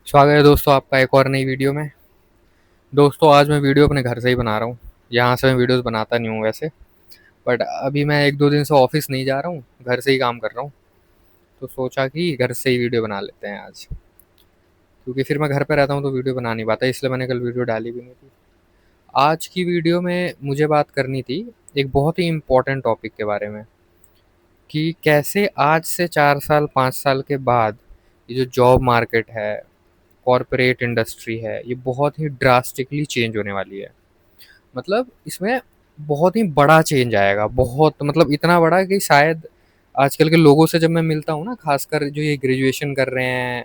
स्वागत है दोस्तों आपका एक और नई वीडियो में। दोस्तों आज मैं वीडियो अपने घर से ही बना रहा हूँ। यहाँ से मैं वीडियोस बनाता नहीं हूँ वैसे, बट अभी मैं एक दो दिन से ऑफिस नहीं जा रहा हूँ, घर से ही काम कर रहा हूँ। तो सोचा कि घर से ही वीडियो बना लेते हैं आज, क्योंकि फिर मैं घर पे रहता हूँ तो वीडियो बना नहीं पाता, इसलिए मैंने कल वीडियो डाली भी नहीं थी। आज की वीडियो में मुझे बात करनी थी एक बहुत ही इम्पोर्टेंट टॉपिक के बारे में, कि कैसे आज से 4 साल 5 साल के बाद ये जो जॉब मार्केट है, कॉरपोरेट इंडस्ट्री है, ये बहुत ही ड्रास्टिकली चेंज होने वाली है। मतलब इसमें बहुत ही बड़ा चेंज आएगा, बहुत मतलब इतना बड़ा कि शायद आजकल के लोगों से जब मैं मिलता हूँ ना, खासकर जो ये ग्रेजुएशन कर रहे हैं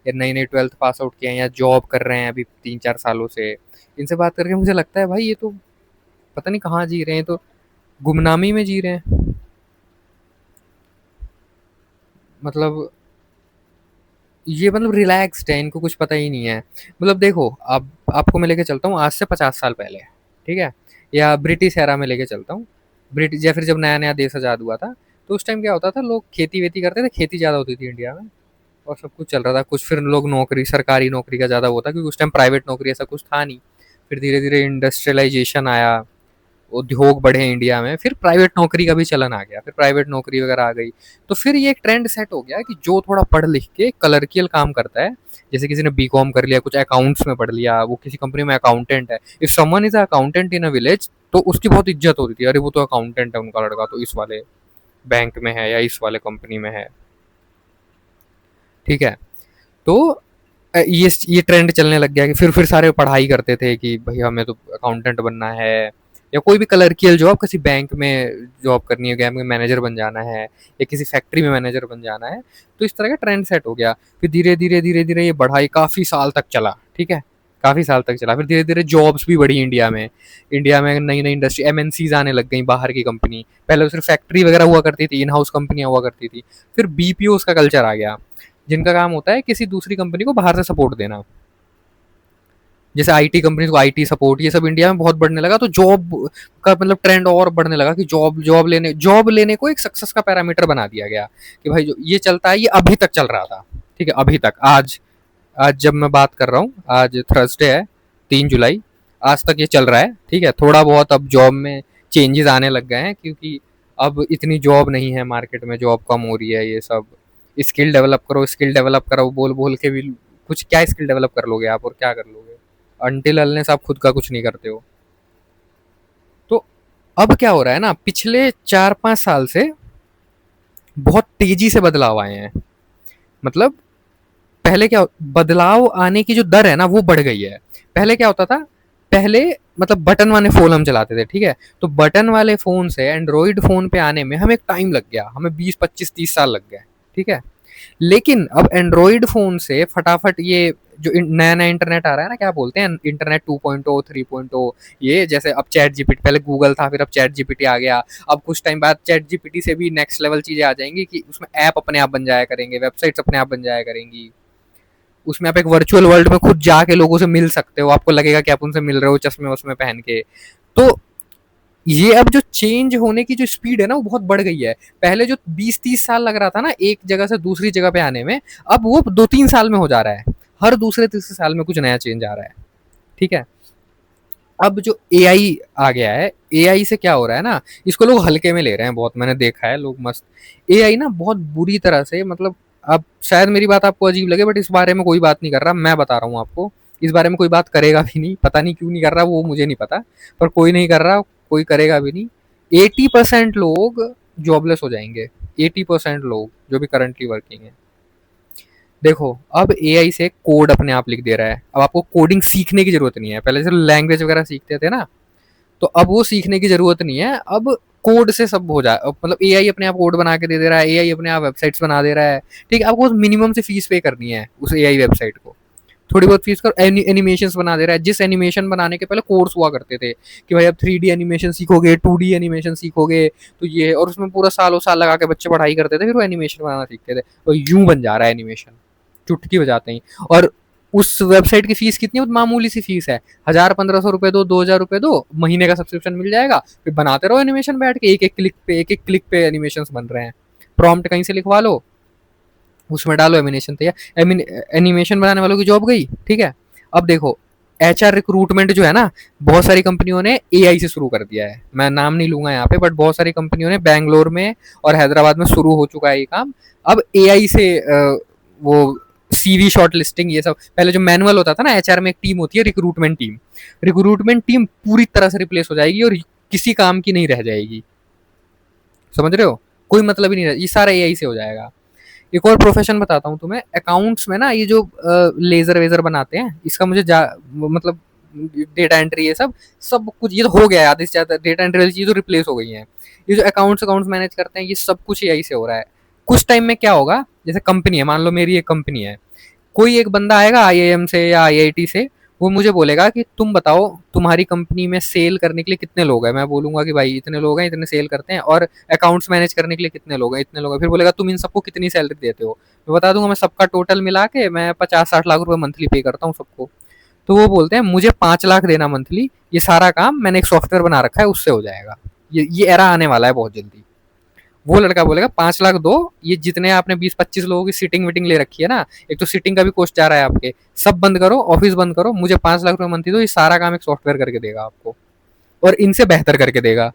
या नई नई 12th पास आउट किए हैं या जॉब कर रहे हैं अभी 3 4 सालों से, इनसे बात करके मुझे लगता है भाई ये तो पता नहीं कहाँ जी रहे हैं, तो गुमनामी में जी रहे हैं। मतलब ये मतलब रिलैक्स्ड है, इनको कुछ पता ही नहीं है। मतलब देखो, अब आपको मैं लेके चलता हूँ आज से 50 साल पहले, ठीक है, या ब्रिटिश एरा में लेके चलता हूँ। ब्रिटिश या फिर जब नया नया देश आज़ाद हुआ था, तो उस टाइम क्या होता था, लोग खेती वेती करते थे, खेती ज़्यादा होती थी इंडिया में, और सब कुछ चल रहा था। कुछ फिर लोग नौकरी, सरकारी नौकरी का ज़्यादा वो था, क्योंकि उस टाइम प्राइवेट नौकरी ऐसा कुछ था नहीं। फिर धीरे धीरे इंडस्ट्रियलाइजेशन आया, उद्योग बढ़े इंडिया में, फिर प्राइवेट नौकरी का भी चलन आ गया, फिर प्राइवेट नौकरी वगैरह आ गई। तो फिर ये एक ट्रेंड सेट हो गया कि जो थोड़ा पढ़ लिख के क्लर्कियल काम करता है, जैसे किसी ने बीकॉम कर लिया, कुछ अकाउंट्स में पढ़ लिया, वो किसी कंपनी में अकाउंटेंट है, if someone is accountant in a village, तो उसकी बहुत इज्जत होती थी, अरे वो तो अकाउंटेंट है, उनका लड़का तो इस वाले बैंक में है या इस वाले कंपनी में है, ठीक है। तो ये ट्रेंड चलने लग गया कि फिर सारे पढ़ाई करते थे कि भाई हमें तो अकाउंटेंट बनना है, या कोई भी क्लर्कियल जॉब, किसी बैंक में जॉब करनी है, बैंक में मैनेजर बन जाना है, या किसी फैक्ट्री में मैनेजर बन जाना है। तो इस तरह का ट्रेंड सेट हो गया। फिर धीरे धीरे ये बढ़ाई काफ़ी साल तक चला, ठीक है, काफ़ी साल तक चला। फिर धीरे धीरे जॉब्स भी बढ़ी इंडिया में। इंडिया में नई नई इंडस्ट्री, एमएनसीज आने लग गई, बाहर की कंपनी। पहले तो सिर्फ फैक्ट्री वगैरह हुआ करती थी, इन हाउस कंपनियां हुआ करती थी। फिर बीपीओ का कल्चर आ गया, जिनका काम होता है किसी दूसरी कंपनी को बाहर से सपोर्ट देना। जैसे आईटी कंपनी को आईटी सपोर्ट, ये सब इंडिया में बहुत बढ़ने लगा। तो जॉब का मतलब ट्रेंड और बढ़ने लगा कि जॉब लेने को एक सक्सेस का पैरामीटर बना दिया गया, कि भाई जो ये चलता है, ये अभी तक चल रहा था, ठीक है, अभी तक। आज आज जब मैं बात कर रहा हूँ, आज थर्सडे है, 3 जुलाई, आज तक ये चल रहा है, ठीक है। थोड़ा बहुत अब जॉब में चेंजेस आने लग गए हैं, क्योंकि अब इतनी जॉब नहीं है मार्केट में, जॉब कम हो रही है, ये सब। स्किल डेवलप करो, स्किल डेवलप करो, बोल बोल के भी कुछ क्या स्किल डेवलप कर लोगे आप, और क्या कर लोगे अनटिल अनलेस आप खुद का कुछ नहीं करते हो। तो अब क्या हो रहा है ना, पिछले 4 5 साल से बहुत तेजी से बदलाव आए हैं। मतलब पहले क्या, बदलाव आने की जो दर है ना, वो बढ़ गई है। पहले क्या होता था, पहले मतलब बटन वाले फोन हम चलाते थे, ठीक है। तो बटन वाले फोन से एंड्रॉइड फोन पे आने में हमें एक टाइम लग गया, हमें 20 25 30 साल लग गए, ठीक है। लेकिन अब एंड्रॉइड फ़ोन से फटाफट ये जो नया-नया इंटरनेट आ रहा है ना, क्या बोलते हैं, इंटरनेट 2.0, 3.0, ये जैसे अब चैट जीपीटी, पहले गूगल था, फिर अब चैट जीपीटी आ गया। अब कुछ टाइम बाद चैट जीपीटी से भी नेक्स्ट लेवल चीज़ें आ जाएँगी, कि उसमें ऐप अपने आप बन जाया करेंगे, वेबसाइट्स अपने आप बन जाया करेंगी। उसमें आप एक वर्चुअल वर्ल्ड में खुद जाके लोगों से मिल सकते हो, आपको लगेगा कि आप उनसे मिल रहे हो चश्मे-वश्मे पहन के। तो ये अब जो चेंज होने की जो स्पीड है ना, वो बहुत बढ़ गई है। पहले जो 20 30 साल लग रहा था ना एक जगह से दूसरी जगह पे आने में, अब वो 2 3 साल में हो जा रहा है। हर दूसरे तीसरे साल में कुछ नया चेंज आ रहा है, ठीक है। अब जो एआई आ गया है, एआई से क्या हो रहा है ना, इसको लोग हल्के में ले रहे हैं बहुत, मैंने देखा है लोग मस्त। एआई ना बहुत बुरी तरह से, मतलब अब शायद मेरी बात आपको अजीब लगे, बट इस बारे में कोई बात नहीं कर रहा, मैं बता रहा हूँ आपको। इस बारे में कोई बात करेगा भी नहीं, पता नहीं क्यों नहीं कर रहा, वो मुझे नहीं पता, पर कोई नहीं कर रहा, कोई करेगा भी नहीं। 80% लोग जॉबलेस हो जाएंगे, 80% लोग जो भी करंटली वर्किंग है। देखो, अब एआई से कोड अपने आप लिख दे रहा है, अब आपको कोडिंग सीखने की जरूरत नहीं है। पहले जैसे लैंग्वेज वगैरह सीखते थे ना, तो अब वो सीखने की जरूरत नहीं है। अब कोड से सब हो जाए, मतलब एआई अपने आप कोड बना के दे रहा है, एआई अपने आप वेबसाइट्स बना दे रहा है, ठीक है। आपको मिनिमम से फीस पे करनी है उस एआई वेबसाइट को, थोड़ी बहुत फीस कर, एनिमेशन बना दे रहा है। जिस एनिमेशन बनाने के पहले कोर्स हुआ करते थे, कि भाई अब 3D एनिमेशन सीखोगे, 2D एनिमेशन सीखोगे, तो ये, और उसमें पूरा सालों साल लगा के बच्चे पढ़ाई करते थे, फिर वो एनिमेशन बनाना सीखते थे। तो यूं बन जा रहा है एनिमेशन, चुटकी बजाते ही। और उस वेबसाइट की फीस कितनी है, मामूली सी फीस है, 1000 1500 रुपए दो, 2000 रुपए दो, महीने का सब्सक्रिप्शन मिल जाएगा। फिर बनाते रहो एनिमेशन बैठ के, एक एक क्लिक पे एनिमेशन बन रहे हैं। प्रॉम्प्ट कहीं से लिखवा लो, उसमें डालो एनिमेशन तैयार, एनिमेशन बनाने वालों की जॉब गई, ठीक है। अब देखो, एचआर रिक्रूटमेंट जो है ना, बहुत सारी कंपनियों ने एआई से शुरू कर दिया है, मैं नाम नहीं लूंगा यहाँ पे, बट बहुत सारी कंपनियों ने बैंगलोर में और हैदराबाद में शुरू हो चुका है ये काम। अब एआई से वो सीवी शॉर्ट लिस्टिंग ये सब, पहले जो मैनुअल होता था ना, एचआर में एक टीम होती है रिक्रूटमेंट टीम, रिक्रूटमेंट टीम पूरी तरह से रिप्लेस हो जाएगी और किसी काम की नहीं रह जाएगी, समझ रहे हो, कोई मतलब ही नहीं रह, ये सारा एआई से हो जाएगा। एक और प्रोफेशन बताता हूँ तुम्हें, अकाउंट्स में ना ये जो लेजर वेजर बनाते हैं, इसका मुझे मतलब डेटा एंट्री ये सब सब कुछ ये तो हो गया है, आधे से ज्यादा डेटा एंट्री वाली चीज तो रिप्लेस हो गई है। ये जो अकाउंट्स अकाउंट्स मैनेज करते हैं, ये सब कुछ एआई से हो रहा है। कुछ टाइम में क्या होगा, जैसे कंपनी है, मान लो मेरी एक कंपनी है, कोई एक बंदा आएगा आईआईएम से या आईआईटी से, वो मुझे बोलेगा कि तुम बताओ तुम्हारी कंपनी में सेल करने के लिए कितने लोग हैं, मैं बोलूंगा कि भाई इतने लोग हैं, इतने सेल करते हैं, और अकाउंट्स मैनेज करने के लिए कितने लोग हैं, इतने लोग हैं। फिर बोलेगा तुम इन सबको कितनी सैलरी देते हो, मैं बता दूंगा मैं सबका टोटल मिला के मैं 50-60 लाख रुपए मंथली पे करता हूँ सबको। तो वो बोलते हैं मुझे 5 लाख देना मंथली, ये सारा काम मैंने एक सॉफ्टवेयर बना रखा है उससे हो जाएगा। ये एरा आने वाला है बहुत जल्दी। वो लड़का बोलेगा 5 लाख दो, ये जितने आपने 20-25 लोगों की सीटिंग वीटिंग ले रखी है ना, एक तो सीटिंग का भी कॉस्ट जा रहा है आपके, सब बंद करो, ऑफिस बंद करो, मुझे 5 लाख रुपए मंथली दो, ये सारा काम एक सॉफ्टवेयर करके देगा आपको, और इनसे बेहतर करके देगा।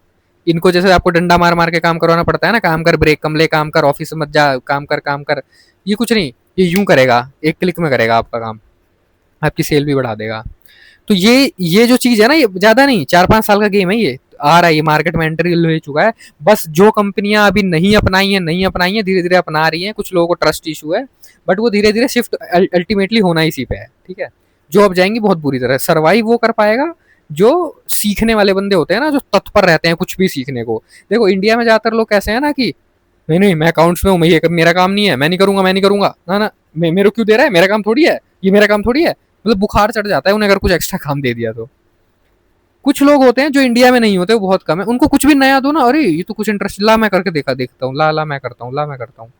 इनको जैसे आपको डंडा मार मार के काम करवाना पड़ता है ना, काम कर, ब्रेक कम ले, काम कर, ऑफिस मत जा, काम कर काम कर, ये कुछ नहीं, ये यूं करेगा, एक क्लिक में करेगा आपका काम, आपकी सेल भी बढ़ा देगा। तो ये जो चीज है ना, ये ज्यादा नहीं, 4-5 साल का गेम है, ये आ रहा है, ये मार्केट में एंट्री ले चुका है। बस जो कंपनियां अभी नहीं अपनाई हैं धीरे धीरे अपना रही हैं, कुछ लोगों को ट्रस्ट इशू है, बट वो धीरे धीरे शिफ्ट अल्टीमेटली होना इसी पे है, ठीक है। जॉब जाएंगी बहुत बुरी तरह, सर्वाइव वो कर पाएगा जो सीखने वाले बंदे होते हैं ना, जो तत्पर रहते हैं कुछ भी सीखने को। देखो इंडिया में ज्यादातर लोग कैसे हैं ना कि नहीं नहीं मैं अकाउंट्स में हूँ, ये मेरा काम नहीं है, मैं नहीं करूंगा ना ना, मेरे को क्यों दे रहा है, मेरा काम थोड़ी है, ये मेरा काम थोड़ी है, मतलब बुखार चढ़ जाता है उन्हें अगर कुछ एक्स्ट्रा काम दे दिया तो। कुछ लोग होते हैं जो इंडिया में नहीं होते, वो बहुत कम है, उनको कुछ भी नया दो ना, अरे ये तो कुछ इंटरेस्ट, ला मैं करके देखता हूँ, ला ला मैं करता हूँ, ला मैं करता हूँ,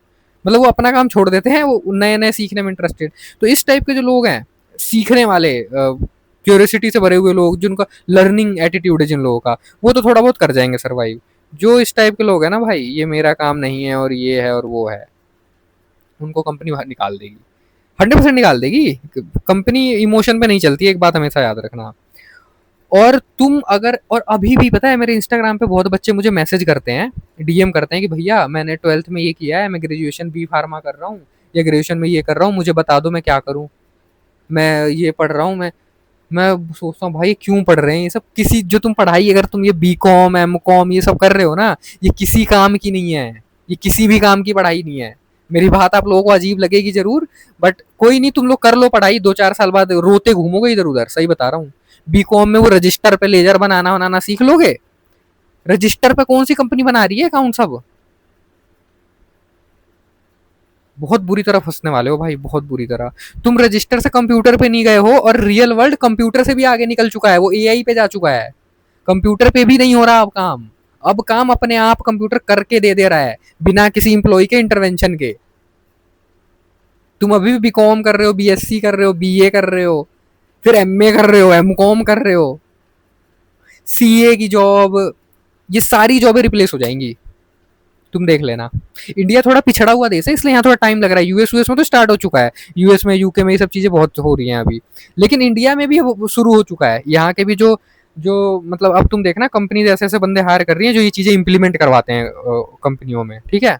मतलब वो अपना काम छोड़ देते हैं, वो नए नए सीखने में इंटरेस्टेड। तो इस टाइप के जो लोग हैं, सीखने वाले, क्यूरियोसिटी से भरे हुए लोग, जिनका लर्निंग एटीट्यूड है जिन लोगों का, वो तो थोड़ा बहुत कर जाएंगे सर्वाइव। जो इस टाइप के लोग हैं ना भाई, ये मेरा काम नहीं है और ये है और वो है, उनको कंपनी बाहर निकाल देगी, 100% निकाल देगी। कंपनी इमोशन पे नहीं चलती, एक बात हमेशा याद रखना। और तुम अगर, और अभी भी पता है मेरे इंस्टाग्राम पे बहुत बच्चे मुझे मैसेज करते हैं, डीएम करते हैं कि भैया मैंने 12th में ये किया है, मैं ग्रेजुएशन बी फार्मा कर रहा हूँ, या ग्रेजुएशन में ये कर रहा हूँ, मुझे बता दो मैं क्या करूँ, मैं ये पढ़ रहा हूँ, मैं सोचता हूँ भाई क्यों पढ़ रहे हैं ये सब, किसी जो तुम पढ़ाई, अगर तुम ये बी कॉम एम कॉम ये सब कर रहे हो ना, ये किसी काम की नहीं है, ये किसी भी काम की पढ़ाई नहीं है। मेरी बात आप लोगों को अजीब लगेगी जरूर, बट कोई नहीं, तुम लोग कर लो पढ़ाई, 2-4 साल बाद रोते घूमोगे इधर उधर, सही बता रहा हूँ। बी कॉम में वो रजिस्टर पे लेजर बनाना बनाना सीख लोगे, रजिस्टर पे कौन सी कंपनी बना रही है अकाउंट सब, बहुत बुरी तरह फंसने वाले हो भाई, बहुत बुरी तरह। तुम रजिस्टर से कंप्यूटर पे नहीं गए हो, और रियल वर्ल्ड कंप्यूटर से भी आगे निकल चुका है, वो एआई पे जा चुका है, कंप्यूटर पे भी नहीं हो रहा अब काम, अब काम अपने आप कंप्यूटर करके दे रहा है, बिना किसी इंप्लॉय के इंटरवेंशन के। तुम अभी भी बीकॉम कर रहे हो, बीएससी कर रहे हो, बीए कर रहे हो, फिर एमए कर रहे हो, एमकॉम कर रहे हो, सीए की जॉब, ये सारी जॉबें रिप्लेस हो जाएंगी, तुम देख लेना। इंडिया थोड़ा पिछड़ा हुआ देश है, इसलिए यहाँ थोड़ा टाइम लग रहा है, यूएस यूएस में तो स्टार्ट हो चुका है, यूएस में यूके में ये सब चीजें बहुत हो रही हैं अभी, लेकिन इंडिया में भी शुरू हो चुका है। यहाँ के भी जो जो मतलब अब तुम देखना, कंपनी ऐसे ऐसे बंदे हायर कर रही हैं जो ये चीजें इंप्लीमेंट करवाते हैं कंपनियों में, ठीक है।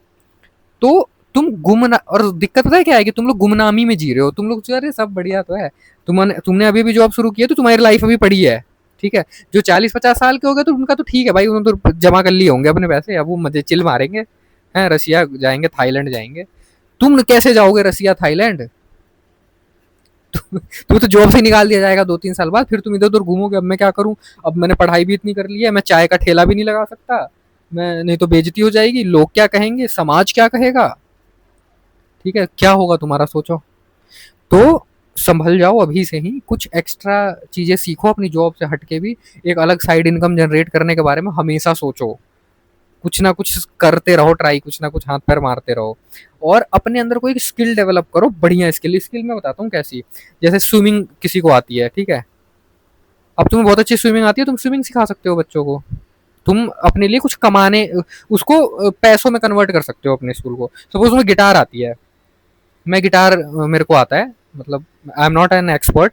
तो तुम गुमना, और दिक्कत पता है क्या है, कि तुम लोग गुमनामी में जी रहे हो, तुम लोग अरे सब बढ़िया तो है, तुमने अभी भी जॉब शुरू की है तो तुम्हारी लाइफ अभी पड़ी है, ठीक है। जो 40-50 साल के हो गए तो उनका तो ठीक है भाई, उन्होंने तो जमा कर लिए होंगे अपने पैसे, अब वो मजे चिल मारेंगे, हैं, रसिया जाएंगे, थाईलैंड जाएंगे। तुम कैसे जाओगे रसिया थाईलैंड, तुम्हें तो जॉब से निकाल दिया जाएगा 2-3 साल बाद, फिर तुम इधर उधर घूमोगे, अब मैं क्या करूं, अब मैंने पढ़ाई भी इतनी कर ली है, मैं चाय का ठेला भी नहीं लगा सकता, मैं नहीं तो बेइज्जती हो जाएगी, लोग क्या कहेंगे, समाज क्या कहेगा, ठीक है, क्या होगा तुम्हारा सोचो। तो संभल जाओ अभी से ही, कुछ एक्स्ट्रा चीजें सीखो अपनी जॉब से हटके भी, एक अलग साइड इनकम जनरेट करने के बारे में हमेशा सोचो, कुछ ना कुछ करते रहो ट्राई, कुछ ना कुछ हाथ पैर मारते रहो, और अपने अंदर कोई स्किल डेवलप करो, बढ़िया स्किल। स्किल मैं बताता हूँ कैसी, जैसे स्विमिंग किसी को आती है, ठीक है, अब तुम्हें बहुत अच्छी स्विमिंग आती है, तुम स्विमिंग सिखा सकते हो बच्चों को, तुम अपने लिए कुछ कमाने, उसको पैसों में कन्वर्ट कर सकते हो अपने स्कूल को। सपोज तुम्हें गिटार आती है, मैं गिटार मेरे को आता है, मतलब I am not an expert,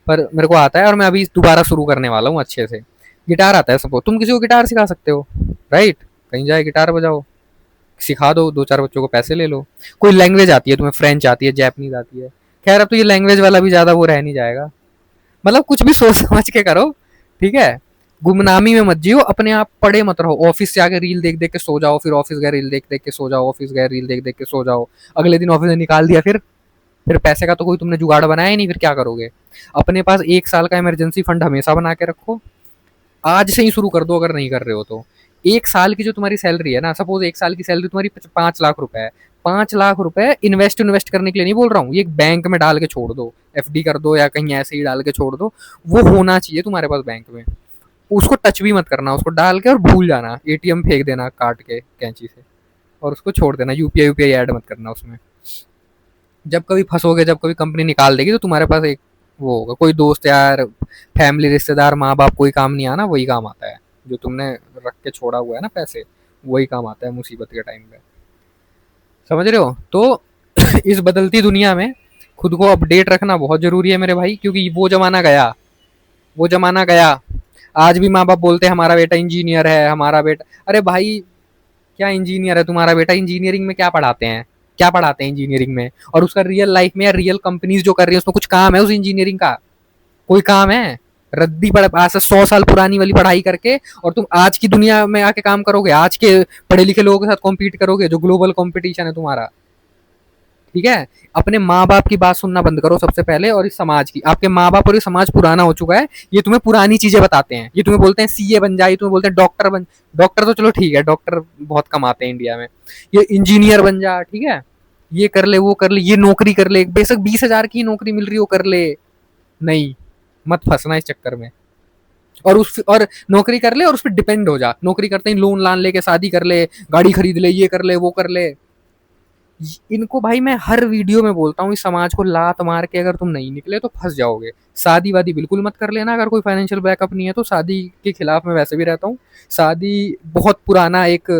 पर मेरे को आता है और मैं अभी दोबारा शुरू करने वाला हूँ अच्छे से। गिटार आता है सबको, तुम किसी को गिटार सिखा सकते हो, राइट? कहीं जाए गिटार बजाओ, सिखा दो, दो चार बच्चों को पैसे ले लो। कोई लैंग्वेज आती है तुम्हें, फ्रेंच आती है, जैपनीज आती है, खैर अब तो ये लैंग्वेज वाला भी ज्यादा वो रह नहीं जाएगा। मतलब कुछ भी सोच समझ के करो, ठीक है? गुमनामी में मत जियो, अपने आप पड़े मत रहो, ऑफिस से आके रील देख देख के सो जाओ, फिर ऑफिस गए रील देख देख के सो जाओ, ऑफिस गए रील देख देख के सो जाओ, अगले दिन ऑफिस से निकाल दिया, फिर पैसे का तो कोई तुमने जुगाड़ बनाया ही नहीं, फिर क्या करोगे? अपने पास 1 साल का इमरजेंसी फंड हमेशा बना के रखो, आज से ही शुरू कर दो अगर नहीं कर रहे हो तो। 1 साल की जो तुम्हारी सैलरी है ना, सपोज 1 साल की सैलरी तुम्हारी 5 लाख रुपए है, 5 लाख रुपए इन्वेस्ट इन्वेस्ट करने के लिए नहीं बोल रहा हूँ, ये एक बैंक में डाल के छोड़ दो, एफडी कर दो या कहीं ऐसे ही डाल के छोड़ दो, वो होना चाहिए तुम्हारे पास बैंक में। उसको टच भी मत करना, उसको डाल के और भूल जाना, एटीएम फेंक देना काट के कैंची से, और उसको छोड़ देना, यूपीआई यूपीआई ऐड मत करना उसमें। जब कभी फंसोगे, जब कभी कंपनी निकाल देगी, तो तुम्हारे पास एक वो होगा, कोई दोस्त यार, फैमिली, रिश्तेदार, माँ बाप, कोई काम नहीं आना, वही काम आता है जो तुमने रख के छोड़ा हुआ है ना पैसे, वही काम आता है मुसीबत के टाइम पे। समझ रहे हो? तो इस बदलती दुनिया में खुद को अपडेट रखना बहुत जरूरी है मेरे भाई, क्योंकि वो जमाना गया, वो जमाना गया। आज भी माँ बाप बोलते हैं हमारा बेटा इंजीनियर है, हमारा बेटा, अरे भाई क्या इंजीनियर है तुम्हारा बेटा? इंजीनियरिंग में क्या पढ़ाते हैं? क्या पढ़ाते हैं इंजीनियरिंग में? और उसका रियल लाइफ में या रियल कंपनीज जो कर रही है उसमें कुछ काम है उस इंजीनियरिंग का? कोई काम है? रद्दी पढ़, आज से 100 साल पुरानी वाली पढ़ाई करके, और तुम आज की दुनिया में आके काम करोगे, आज के पढ़े लिखे लोगों के साथ कॉम्पीट करोगे, जो ग्लोबल कॉम्पिटिशन है तुम्हारा। ठीक है? अपने माँ बाप की बात सुनना बंद करो सबसे पहले, और इस समाज की। आपके माँ बाप और ये समाज पुराना हो चुका है, ये तुम्हें पुरानी चीजें बताते हैं, ये तुम्हें बोलते हैं सीए बन जाए, तुम्हें बोलते हैं डॉक्टर बन। डॉक्टर तो चलो ठीक है, डॉक्टर बहुत कमाते हैं इंडिया में, ये इंजीनियर बन जा, ठीक है, ये कर ले, वो कर ले, ये नौकरी कर ले, बेशक 20,000 की नौकरी मिल रही हो कर ले। नहीं, मत फंसना इस चक्कर में। और नौकरी कर ले और उस पर डिपेंड हो जा, नौकरी करते ही लोन लान लेके शादी कर ले, गाड़ी खरीद ले, ये कर ले, वो कर ले। इनको भाई मैं हर वीडियो में बोलता हूँ, इस समाज को लात मार के अगर तुम नहीं निकले तो फंस जाओगे। शादी वादी बिल्कुल मत कर लेना, अगर कोई फाइनेंशियल बैकअप नहीं है तो। शादी के खिलाफ मैं वैसे भी रहता हूँ। शादी बहुत पुराना एक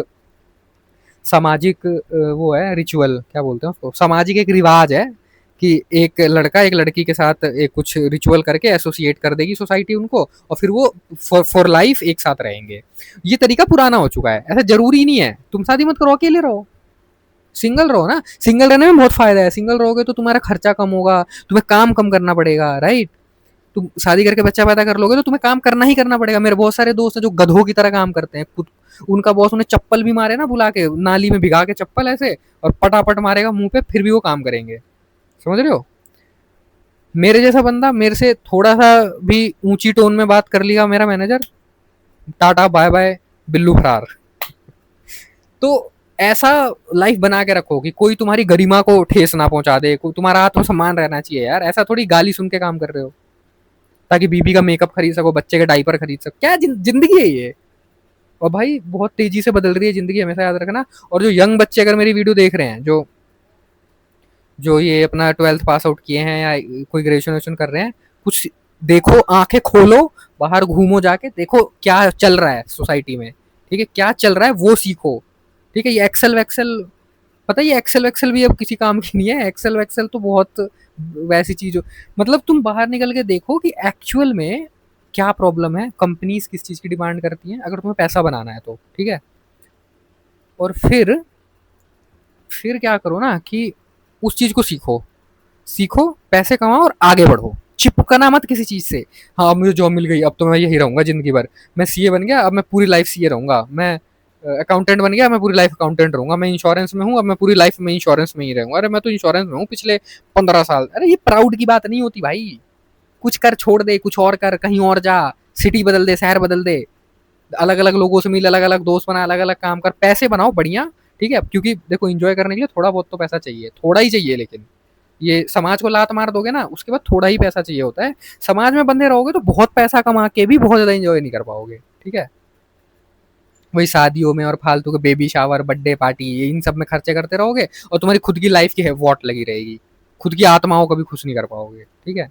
सामाजिक वो है, रिचुअल क्या बोलते हैं उसको, सामाजिक एक रिवाज है कि एक लड़का एक लड़की के साथ एक कुछ रिचुअल करके एसोसिएट कर देगी सोसाइटी उनको, और फिर वो फॉर लाइफ एक साथ रहेंगे। ये तरीका पुराना हो चुका है, ऐसा जरूरी नहीं है तुम शादी मत करो, अकेले रहो, सिंगल रहो ना। सिंगल रहने में बहुत फायदा है, सिंगल रहोगे तो तुम्हारा खर्चा कम होगा, तुम्हें काम कम करना पड़ेगा, राइट? तुम शादी करके बच्चा पैदा कर लोगे तो तुम्हें काम करना ही करना पड़ेगा। मेरे बहुत सारे दोस्त हैं जो गधों की तरह काम करते हैं, खुद उनका बॉस उन्हें चप्पल भी मारे ना, बुला के नाली में भिगा के चप्पल ऐसे, और पटापट मारेगा मुंह पे, फिर भी वो काम करेंगे। समझ रहे हो? मेरे जैसा बंदा, मेरे से थोड़ा सा भी ऊंची टोन में बात कर लिया मेरा manager, tata bye bye, Billu फरार। तो ऐसा लाइफ बना के रखो कि कोई तुम्हारी गरिमा को ठेस ना पहुंचा दे, कोई तुम्हारा आत्मसम्मान रहना चाहिए यार। ऐसा थोड़ी गाली सुन के काम कर रहे हो ताकि बीबी का मेकअप खरीद सको, बच्चे के डायपर खरीद सको, क्या जिंदगी है ये? और भाई बहुत तेजी से बदल रही है जिंदगी, हमेशा याद रखना। और जो यंग बच्चे अगर मेरी वीडियो देख रहे हैं, जो जो ये अपना 12th पास आउट किए हैं या कोई ग्रेजुएशन कर रहे हैं, कुछ देखो, आंखें खोलो, बाहर घूमो, जाके देखो क्या चल रहा है सोसाइटी में, ठीक है? क्या चल रहा है वो सीखो, ठीक है? ये एक्सेल वैक्सेल, पता है ये एक्सेल वैक्सेल भी अब किसी काम की नहीं है। एक्सेल वैक्सेल तो बहुत वैसी चीज हो, मतलब तुम बाहर निकल के देखो कि एक्चुअल में क्या प्रॉब्लम है, कंपनीज किस चीज की डिमांड करती हैं, अगर तुम्हें पैसा बनाना है तो, ठीक है? और फिर क्या करो ना कि उस चीज को सीखो, सीखो, पैसे कमाओ और आगे बढ़ो। चिपकना मत किसी चीज से। हाँ अब मुझे जॉब मिल गई, अब तो मैं यही रहूंगा जिंदगी भर, मैं सीए बन गया, अब मैं पूरी लाइफ सीए रहूंगा, मैं अकाउंटेंट बन गया, मैं पूरी लाइफ अकाउंटेंट रहूंगा, मैं इंश्योरेंस में हूँ, अब मैं पूरी लाइफ में इंश्योरेंस में ही रहूंगा, अरे मैं तो इंश्योरेंस में हूँ पिछले 15 साल। अरे ये प्राउड की बात नहीं होती भाई। कुछ कर, छोड़ दे, कुछ और कर, कहीं और जा, सिटी बदल दे, शहर बदल दे, अलग अलग लोगों से मिल, अलग अलग दोस्त बना, अलग अलग काम कर, पैसे बनाओ बढ़िया, ठीक है? क्योंकि देखो एंजॉय करने के लिए थोड़ा बहुत तो पैसा चाहिए, थोड़ा ही चाहिए, लेकिन ये समाज को लात मार दोगे ना, उसके बाद थोड़ा ही पैसा चाहिए होता है। समाज में बंधे रहोगे तो बहुत पैसा कमा के भी बहुत ज्यादा एंजॉय नहीं कर पाओगे, ठीक है? वही शादियों में और फालतू के बेबी शावर, बर्थडे पार्टी, इन सब में खर्चे करते रहोगे, और तुम्हारी खुद की लाइफ की है वॉट लगी रहेगी, खुद की आत्माओं को भी खुश नहीं कर पाओगे, ठीक है?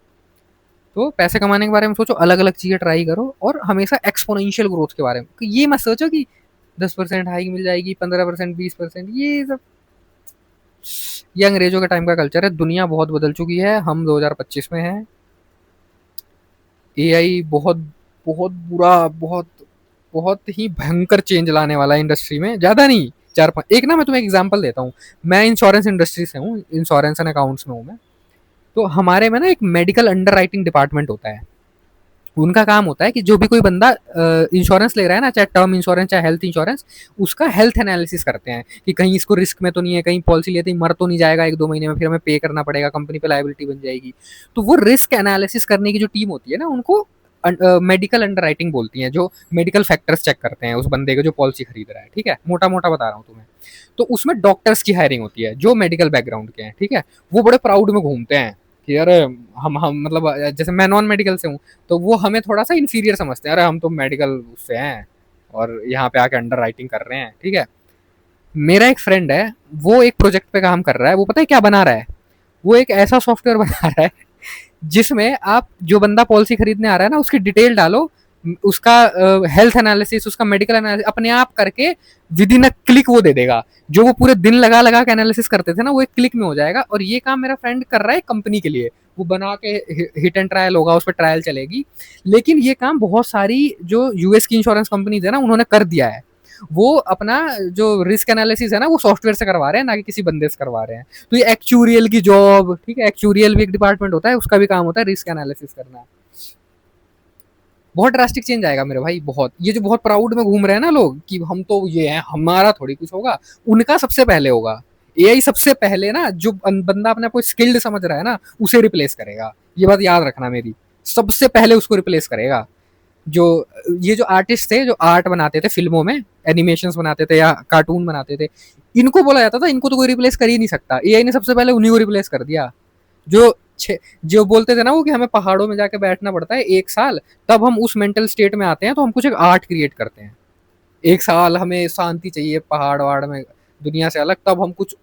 तो पैसे कमाने के बारे में सोचो, अलग अलग चीजें ट्राई करो, और हमेशा एक्सपोनेंशियल ग्रोथ के बारे में, ये मत सोचो कि 10% हाइक मिल जाएगी, 15%, 20%, ये सब ये अंग्रेजों के टाइम का कल्चर है। दुनिया बहुत बदल चुकी है, हम 2025 में हैं। एआई बहुत बहुत बुरा, बहुत बहुत ही भयंकर चेंज लाने वाला है इंडस्ट्री में। ज़्यादा नहीं, 4-5 एक ना, मैं तुम्हें एग्जांपल देता हूँ। मैं इंश्योरेंस इंडस्ट्री से हूँ, इंश्योरेंस एंड अकाउंट्स में हूँ मैं। तो हमारे में ना एक मेडिकल अंडर राइटिंग डिपार्टमेंट होता है। उनका काम होता है कि जो भी कोई बंदा इंश्योरेंस ले रहा है ना, चाहे टर्म इंश्योरेंस चाहे हेल्थ इंश्योरेंस, उसका हेल्थ एनालिसिस करते हैं कि कहीं इसको रिस्क में तो नहीं है, कहीं पॉलिसी लेते ही मर तो नहीं जाएगा 1-2 महीने में, फिर हमें पे करना पड़ेगा, कंपनी पे लाइबिलिटी बन जाएगी। तो वो रिस्क एनालिसिस करने की जो टीम होती है ना, उनको मेडिकल अंडर राइटिंग बोलती है, जो मेडिकल फैक्टर्स चेक करते हैं उस बंदे के जो पॉलिसी खरीद रहा है। ठीक है, मोटा मोटा बता रहा हूँ तुम्हें। तो उसमें डॉक्टर्स की हायरिंग होती है जो मेडिकल बैकग्राउंड के हैं। ठीक है, वो बड़े प्राउड में घूमते हैं कि अरे हम मतलब, जैसे मैं नॉन मेडिकल से हूँ, तो वो हमें थोड़ा सा इंफीरियर समझते हैं। अरे हम तो मेडिकल उससे हैं और यहाँ पे आके अंडर राइटिंग कर रहे हैं। ठीक है, मेरा एक फ्रेंड है, वो एक प्रोजेक्ट पे काम कर रहा है। वो पता है क्या बना रहा है? वो एक ऐसा सॉफ्टवेयर बना रहा है जिसमें आप, जो बंदा पॉलिसी खरीदने आ रहा है ना, उसकी डिटेल डालो, उसका हेल्थ एनालिसिस, उसका मेडिकल एनालिसिस अपने आप करके विद इन अ क्लिक वो दे देगा। जो वो पूरे दिन लगा लगा के एनालिसिस करते थे ना, वो एक क्लिक में हो जाएगा। और ये काम मेरा फ्रेंड कर रहा है कंपनी के लिए। वो बना के हिट एंड ट्रायल होगा, उस पर ट्रायल चलेगी। लेकिन ये काम बहुत सारी जो यूएस की इंश्योरेंस कंपनीज है ना, उन्होंने कर दिया है। वो अपना जो रिस्क एनालिसिस है ना, वो सॉफ्टवेयर से करवा रहे हैं, ना कि किसी बंदे से करवा रहे हैं। तो ये एक्चुरियल की जॉब, ठीक है, एक्चुरियल भी एक डिपार्टमेंट होता है, उसका भी काम होता है रिस्क एनालिसिस करना। बहुत ड्रास्टिक चेंज आएगा मेरे भाई, बहुत। ये जो बहुत प्राउड में घूम रहे हैं ना लोग कि हम तो ये हैं, हमारा थोड़ी कुछ होगा, उनका सबसे पहले होगा। एआई सबसे पहले ना, जो बंदा अपने आप को स्किल्ड समझ रहा है ना, उसे रिप्लेस करेगा। ये बात याद रखना मेरी, सबसे पहले उसको रिप्लेस करेगा। जो ये जो आर्टिस्ट थे, जो आर्ट बनाते थे फिल्मों में, एनिमेशंस बनाते थे या कार्टून बनाते थे, इनको बोला जाता था इनको तो कोई रिप्लेस कर ही नहीं सकता। एआई ने सबसे पहले उन्हीं को रिप्लेस कर दिया। जो जो बोलते थे ना वो, कि हमें पहाड़ों में जाके बैठना पड़ता है 1 साल, तब हम उस मेंटल स्टेट में आते हैं तो हम कुछ एक आर्ट क्रिएट करते हैं। 1 साल हमें शांति चाहिए पहाड़ वहाड़ में, दुनिया से अलग, तब हम कुछ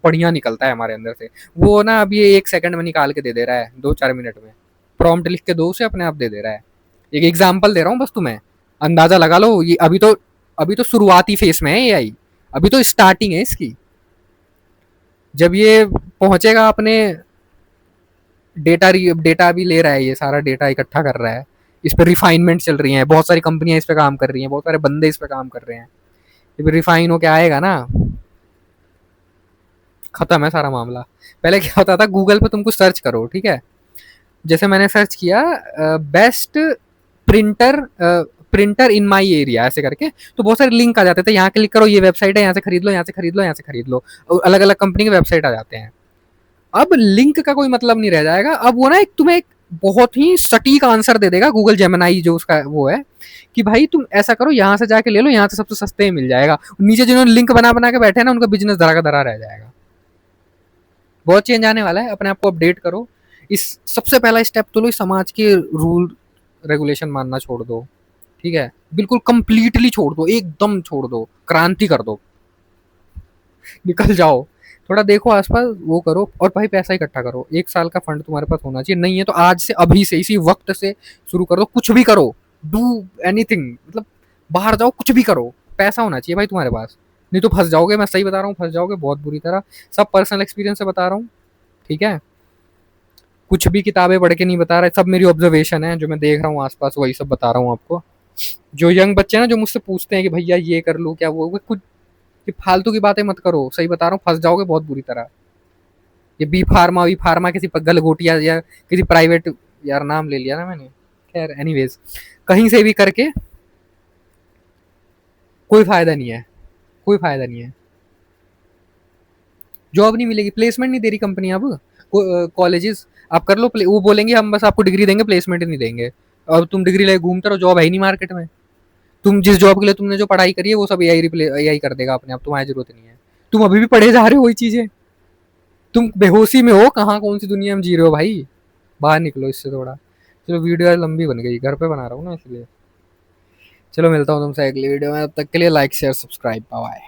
बढ़िया निकलता है हमारे अंदर से। वो ना अब ये 1 सेकंड में निकाल के दे दे रहा है, 2-4 मिनट में प्रॉम्प्ट लिख के दो, उसे अपने आप दे दे रहा है। एक एग्जाम्पल दे रहा हूँ बस, तुम्हें अंदाजा लगा लो। ये अभी तो शुरुआती फेस में है ये आई, अभी तो स्टार्टिंग है इसकी। जब ये पहुंचेगा अपने, डेटा भी ले रहा है, ये सारा डेटा इकट्ठा कर रहा है, इस पर रिफाइनमेंट चल रही है, बहुत सारी कंपनियां इस पे काम कर रही हैं, बहुत सारे बंदे इस पे काम कर रहे हैं। ये रिफाइन होके आएगा ना, खत्म है सारा मामला। पहले क्या होता था, गूगल पे तुम कुछ सर्च करो, ठीक है, जैसे मैंने सर्च किया best printer, printer in my area ऐसे करके, तो बहुत सारे लिंक आ जाते थे, यहाँ क्लिक करो, ये वेबसाइट है, यहाँ से खरीद लो, यहाँ से खरीद लो, यहाँ से खरीद लो। अलग अलग कंपनी के वेबसाइट आ जाते हैं। अब लिंक का कोई मतलब नहीं रह जाएगा। अब वो ना एक तुम्हें एक बहुत ही सटीक आंसर दे देगा, गूगल जेमिनाई जो उसका वो है, कि भाई तुम ऐसा करो, यहाँ से जाके ले लो, यहाँ से सबसे सस्ते में मिल जाएगा। नीचे जिन्होंने लिंक बना बना के बैठे हैं ना, उनका बिजनेस धरा का धरा रह जाएगा। बहुत चेंज आने वाला है, अपने आप को अपडेट करो। इस सबसे पहला स्टेप तो लो, समाज के रूल रेगुलेशन मानना छोड़ दो। ठीक है, बिल्कुल कंप्लीटली छोड़ दो, एकदम छोड़ दो, क्रांति कर दो, निकल जाओ। थोड़ा देखो आसपास, वो करो, और भाई पैसा इकट्ठा करो। 1 साल का फंड तुम्हारे पास होना चाहिए, नहीं है तो आज से, अभी से, इसी वक्त से शुरू कर दो। कुछ भी करो, डू एनीथिंग, मतलब बाहर जाओ, कुछ भी करो, पैसा होना चाहिए भाई तुम्हारे पास, नहीं तो फंस जाओगे। मैं सही बता रहा हूँ, फंस जाओगे बहुत बुरी तरह। सब पर्सनल एक्सपीरियंस से बता रहा हूँ, ठीक है, कुछ भी किताबें पढ़ के नहीं बता रहा, सब मेरी ऑब्जर्वेशन है, जो मैं देख रहा हूँ आसपास, वही सब बता रहा हूँ आपको। जो यंग बच्चे हैं ना, जो मुझसे पूछते हैं कि भैया ये कर लूँ क्या, वो कुछ कि फालतू की बातें मत करो, सही बता रहा हूँ, फंस जाओगे बहुत बुरी तरह। ये बी फार्मा किसी गलगोटिया या किसी प्राइवेट, यार नाम ले लिया ना मैंने, खैर एनीवेज, कहीं से भी करके कोई फायदा नहीं है, कोई फायदा नहीं है। जॉब नहीं मिलेगी, प्लेसमेंट नहीं दे रही कंपनी अब। कॉलेजेस आप कर लो, वो बोलेंगे हम बस आपको डिग्री देंगे, प्लेसमेंट नहीं देंगे। अब तुम डिग्री लेके घूमते रहो, जॉब है ही नहीं मार्केट में। तुम जिस जॉब के लिए तुमने जो पढ़ाई करी है, वो सब एआई कर देगा अपने आप, तुम्हारी जरूरत नहीं है। तुम अभी भी पढ़े जा रहे हो वही चीजें, तुम बेहोशी में हो, कहाँ कौन सी दुनिया में जी रहे हो भाई, बाहर निकलो इससे थोड़ा। चलो वीडियो लंबी बन गई, घर पे बना रहा हूँ ना इसलिए। चलो मिलता हूँ तुमसे अगली वीडियो में, तब तक के लिए लाइक शेयर सब्सक्राइब, बाय।